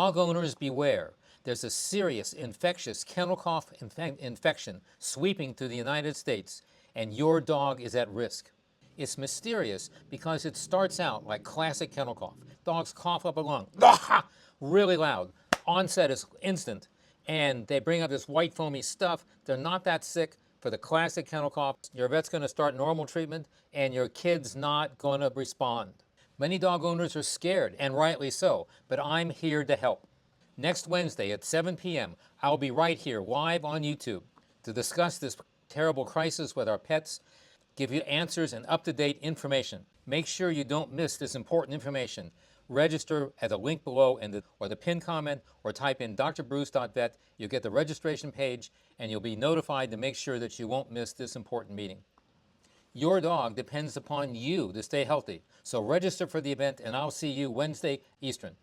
Dog owners beware. There's a serious infectious kennel cough infection sweeping through the United States, and your dog is at risk. It's mysterious because it starts out like classic kennel cough. Dogs cough up a lung, really loud. Onset is instant, and they bring up this white foamy stuff. They're not that sick. For the classic kennel cough, your vet's going to start normal treatment, and your kid's not going to respond. Many dog owners are scared, and rightly so, but I'm here to help. Next Wednesday at 7 p.m., I'll be right here live on YouTube to discuss this terrible crisis with our pets, give you answers and up-to-date information. Make sure you don't miss this important information. Register at the link below or the pinned comment, or type in drbruce.vet. You'll get the registration page, and you'll be notified to make sure that you won't miss this important meeting. Your dog depends upon you to stay healthy, so register for the event, and I'll see you Wednesday Eastern.